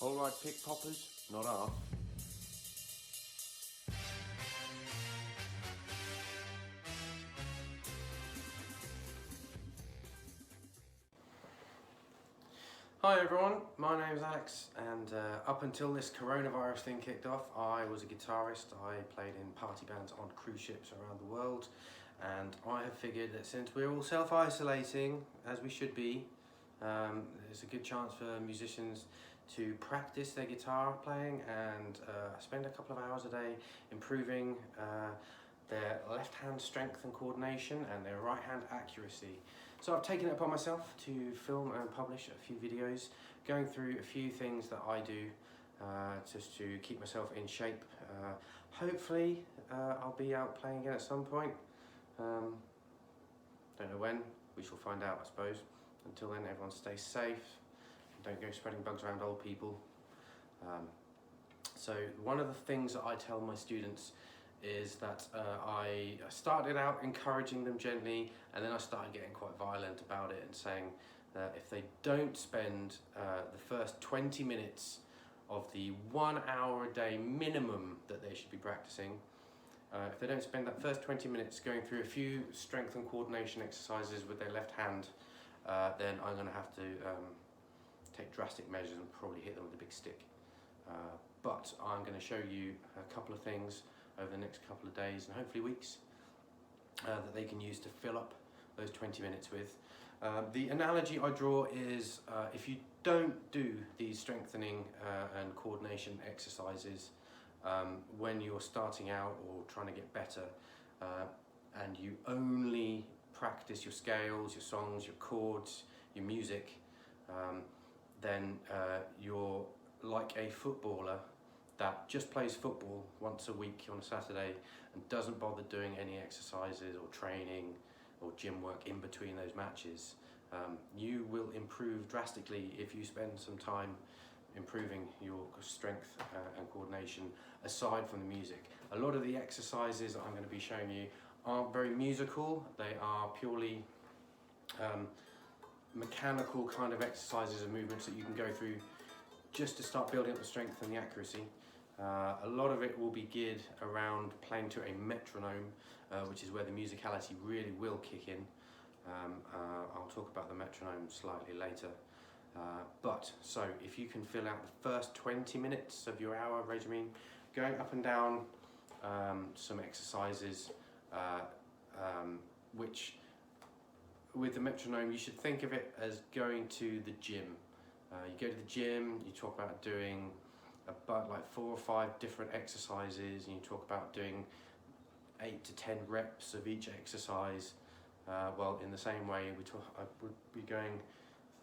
Alright, pick poppers, not half. Hi everyone, my name is Alex, and up until this coronavirus thing kicked off, I was a guitarist. I played in party bands on cruise ships around the world, and I have figured that since we're all self-isolating, as we should be, there's a good chance for musicians to practice their guitar playing and spend a couple of hours a day improving their left hand strength and coordination and their right hand accuracy. So I've taken it upon myself to film and publish a few videos going through a few things that I do just to keep myself in shape. Hopefully I'll be out playing again at some point. Don't know when, we shall find out I suppose. Until then, everyone stay safe, don't go spreading bugs around old people. So one of the things that I tell my students is that I started out encouraging them gently, and then I started getting quite violent about it and saying that if they don't spend the first 20 minutes of the 1 hour a day minimum that they should be practicing, if they don't spend that first 20 minutes going through a few strength and coordination exercises with their left hand, then I'm going to have to take drastic measures and probably hit them with a big stick. But I'm going to show you a couple of things over the next couple of days and hopefully weeks that they can use to fill up those 20 minutes with. The analogy I draw is if you don't do these strengthening and coordination exercises when you're starting out or trying to get better, and you only practice your scales, your songs, your chords, your music, then you're like a footballer that just plays football once a week on a Saturday and doesn't bother doing any exercises or training or gym work in between those matches. You will improve drastically if you spend some time improving your strength and coordination aside from the music. A lot of the exercises I'm going to be showing you aren't very musical. They are purely mechanical kind of exercises and movements that you can go through just to start building up the strength and the accuracy. A lot of it will be geared around playing to a metronome, which is where the musicality really will kick in. I'll talk about the metronome slightly later. So if you can fill out the first 20 minutes of your hour regimen, going up and down some exercises, which with the metronome you should think of it as going to the gym. You go to the gym, you talk about doing about like 4 or 5 different exercises, and you talk about doing 8 to 10 reps of each exercise. Well, in the same way, I would be going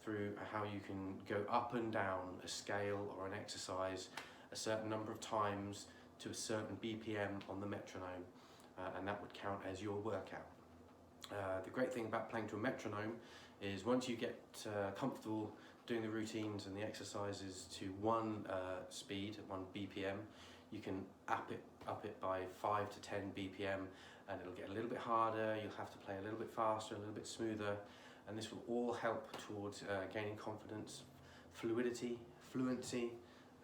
through how you can go up and down a scale or an exercise a certain number of times to a certain BPM on the metronome, and that would count as your workout. The great thing about playing to a metronome is once you get comfortable doing the routines and the exercises to one speed, at 1 BPM, you can up it by 5 to 10 BPM, and it'll get a little bit harder. You'll have to play a little bit faster, a little bit smoother, and this will all help towards gaining confidence, fluency,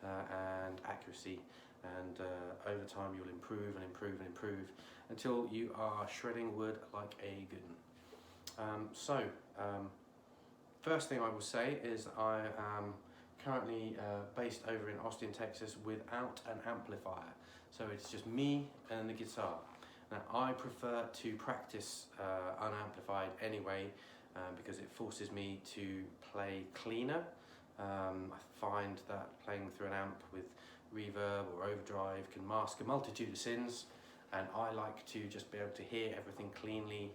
and accuracy. And over time you'll improve and improve and improve until you are shredding wood like a good one. First thing I will say is I am currently based over in Austin, Texas, without an amplifier. So it's just me and the guitar. Now I prefer to practice unamplified anyway, because it forces me to play cleaner. I find that playing through an amp with reverb or overdrive can mask a multitude of sins, and I like to just be able to hear everything cleanly,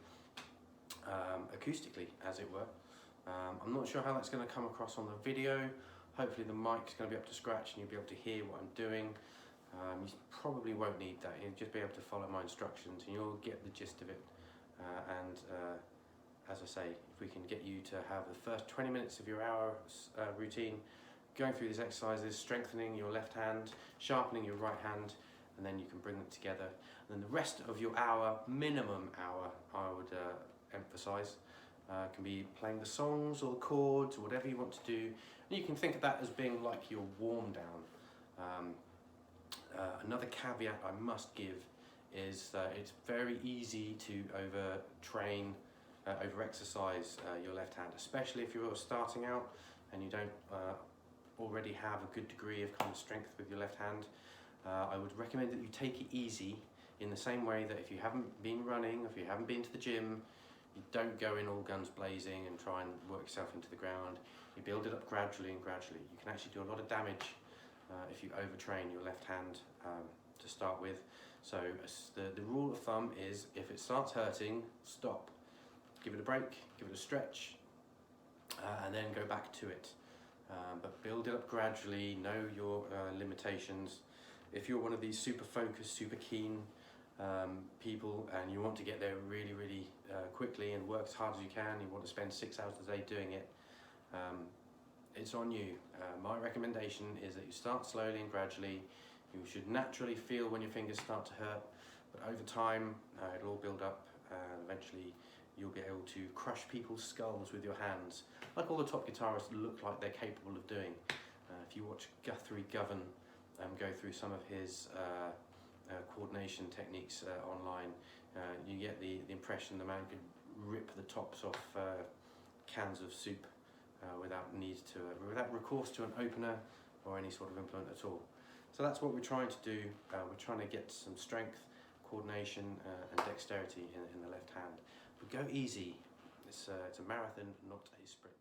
acoustically as it were. I'm not sure how that's going to come across on the video. Hopefully the mic's going to be up to scratch and you'll be able to hear what I'm doing. You probably won't need that, you'll just be able to follow my instructions and you'll get the gist of it. As I say, if we can get you to have the first 20 minutes of your hour routine going through these exercises, strengthening your left hand, sharpening your right hand, and then you can bring them together. And then the rest of your hour, minimum hour, I would emphasize, can be playing the songs or the chords or whatever you want to do And you can think of that as being like your warm down. Another caveat I must give is that it's very easy to overtrain, over-exercise your left hand, especially if you're starting out and you don't already have a good degree of kind of strength with your left hand. I would recommend that you take it easy, in the same way that if you haven't been running, if you haven't been to the gym, you don't go in all guns blazing and try and work yourself into the ground. You build it up gradually and gradually. You can actually do a lot of damage if you overtrain your left hand to start with. So the rule of thumb is, if it starts hurting, stop. Give it a break, give it a stretch, and then go back to it. But build it up gradually, know your limitations. If you're one of these super focused, super keen people, and you want to get there really, really quickly and work as hard as you can, you want to spend 6 hours a day doing it, it's on you. My recommendation is that you start slowly and gradually. You should naturally feel when your fingers start to hurt, but over time it'll all build up, and eventually you'll be able to crush people's skulls with your hands, like all the top guitarists look like they're capable of doing. If you watch Guthrie Govan go through some of his coordination techniques online, you get the impression the man could rip the tops off cans of soup without recourse to an opener or any sort of implement at all. So that's what we're trying to do. We're trying to get some strength, coordination and dexterity in the left hand. But go easy. It's a marathon, not a sprint.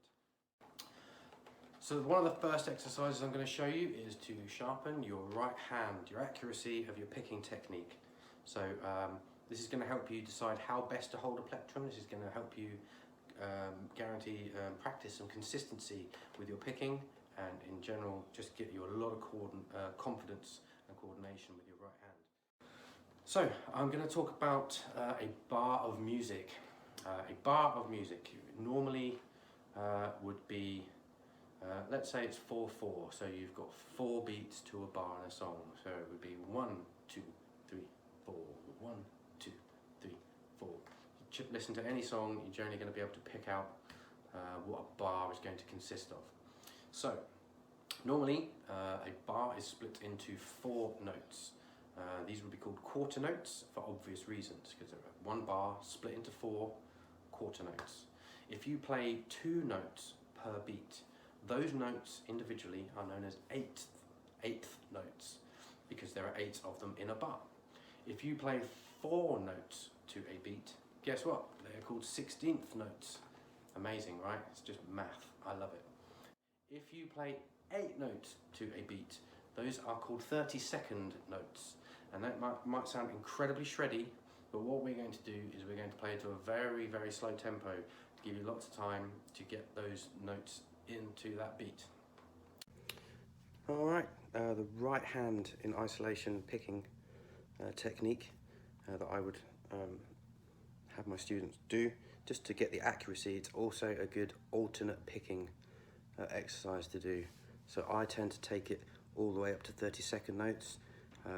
So one of the first exercises I'm going to show you is to sharpen your right hand, your accuracy of your picking technique. So this is going to help you decide how best to hold a plectrum. This is going to help you guarantee practice some consistency with your picking, and in general just get you a lot of confidence and coordination with your right hand. So I'm going to talk about a bar of music. A bar of music normally would be, let's say it's 4/4, so you've got 4 beats to a bar in a song. So it would be 1, 2, 3, 4, 1, 2, 3, 4. You listen to any song, you're generally going to be able to pick out what a bar is going to consist of. So normally a bar is split into 4 notes. These would be called quarter notes for obvious reasons, because they're one bar split into 4 quarter notes. If you play 2 notes per beat, those notes individually are known as eighth notes, because there are 8 of them in a bar. If you play 4 notes to a beat, guess what? They're called 16th notes. Amazing, right? It's just math. I love it. If you play 8 notes to a beat, those are called 32nd notes. And that might sound incredibly shreddy, but what we're going to do is we're going to play to a very, very slow tempo to give you lots of time to get those notes into that beat. All right, the right hand in isolation picking technique that I would have my students do, just to get the accuracy. It's also a good alternate picking exercise to do. So I tend to take it all the way up to 32nd notes.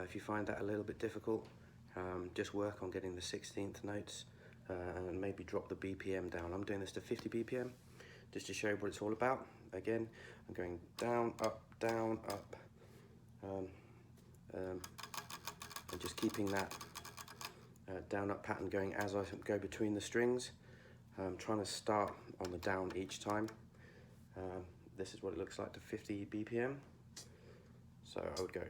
If you find that a little bit difficult, just work on getting the 16th notes and maybe drop the BPM down. I'm doing this to 50 BPM just to show you what it's all about. Again, I'm going down, up, and just keeping that down, up pattern going as I go between the strings. I'm trying to start on the down each time. This is what it looks like to 50 BPM. So I would go.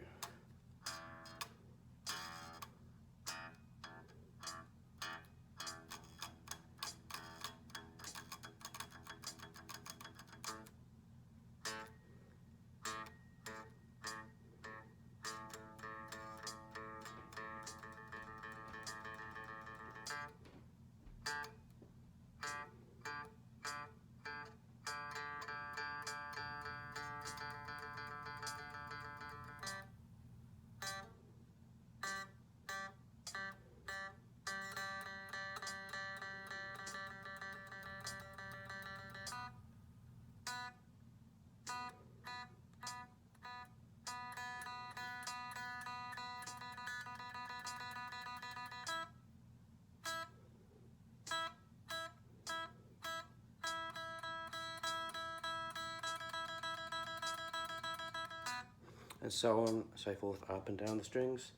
and so on, so forth, up and down the strings.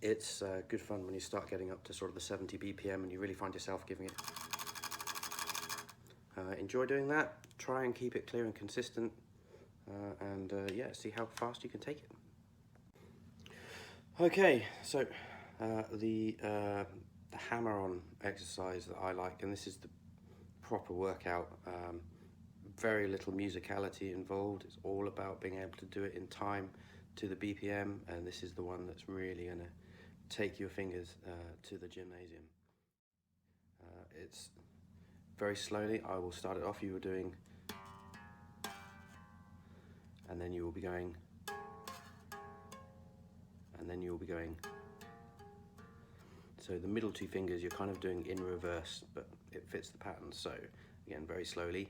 It's good fun when you start getting up to sort of the 70 BPM and you really find yourself giving it. Enjoy doing that. Try and keep it clear and consistent, and yeah, see how fast you can take it. Okay, so the hammer-on exercise that I like, and this is the proper workout. Very little musicality involved. It's all about being able to do it in time to the BPM, and this is the one that's really going to take your fingers to the gymnasium. It's very slowly. I will start it off. You were doing, and then you will be going, and then you will be going. So the middle two fingers you're kind of doing in reverse, but it fits the pattern. So again, very slowly.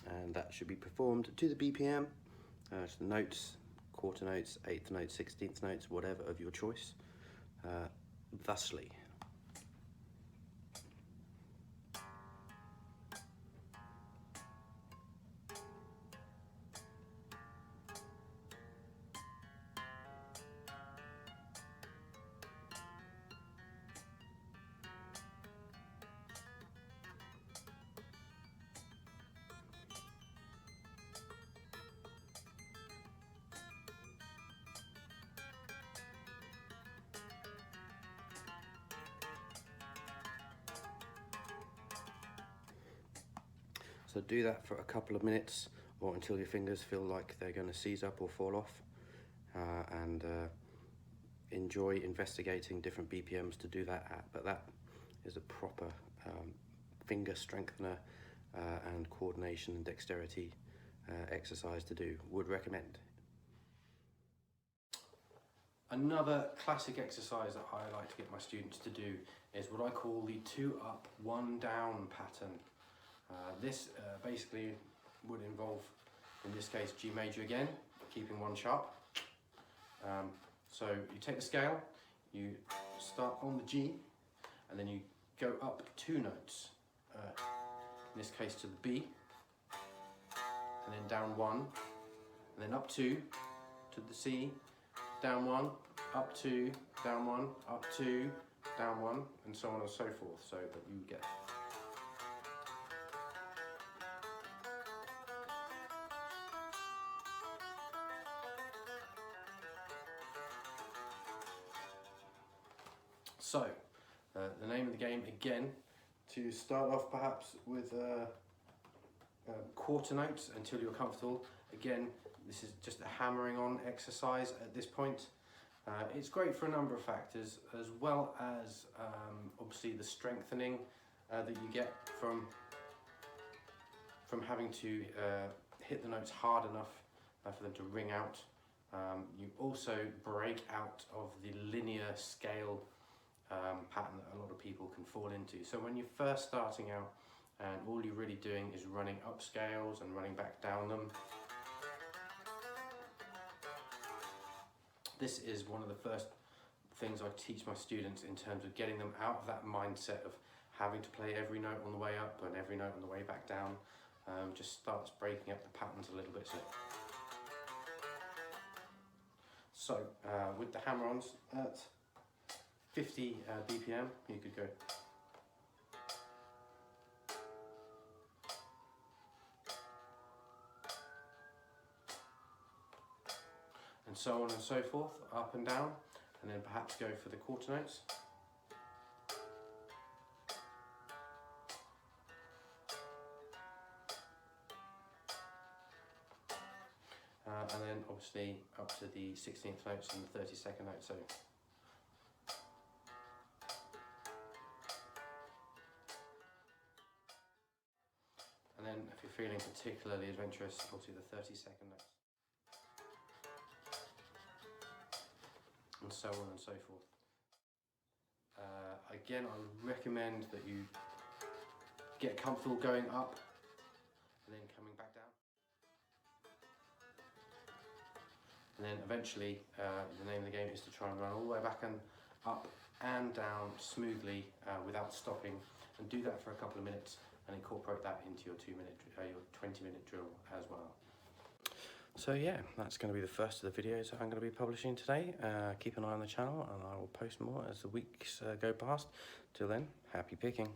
And that should be performed to the BPM, to the notes, quarter notes, eighth notes, 16th notes, whatever of your choice, thusly. So do that for a couple of minutes or until your fingers feel like they're going to seize up or fall off, and enjoy investigating different BPMs to do that at. But that is a proper finger strengthener and coordination and dexterity exercise to do. Would recommend. Another classic exercise that I like to get my students to do is what I call the 2 up, 1 down pattern. This basically would involve, in this case, G major again, keeping 1 sharp. So you take the scale, you start on the G, and then you go up 2 notes. In this case to the B, and then down 1, and then up 2 to the C, down 1, up 2, down 1, up 2, down 1, and so on and so forth, so that you get. So, the name of the game again, to start off perhaps with quarter notes until you're comfortable. Again, this is just a hammering on exercise at this point. It's great for a number of factors, as well as obviously the strengthening that you get from having to hit the notes hard enough for them to ring out. You also break out of the linear scale pattern that a lot of people can fall into. So when you're first starting out and all you're really doing is running up scales and running back down them, this is one of the first things I teach my students in terms of getting them out of that mindset of having to play every note on the way up and every note on the way back down. Just starts breaking up the patterns a little bit. So with the hammer-ons at 50 BPM, you could go. And so on and so forth, up and down, and then perhaps go for the quarter notes. And then obviously up to the 16th notes and the 32nd note. So. And then if you're feeling particularly adventurous, obviously the 32nd notes. And so on and so forth. Again, I would recommend that you get comfortable going up and then coming back down. And then eventually, the name of the game is to try and run all the way back and up and down smoothly without stopping, and do that for a couple of minutes and incorporate that into your 20-minute drill as well. So yeah, that's going to be the first of the videos that I'm going to be publishing today. Keep an eye on the channel and I will post more as the weeks go past. Till then, happy picking.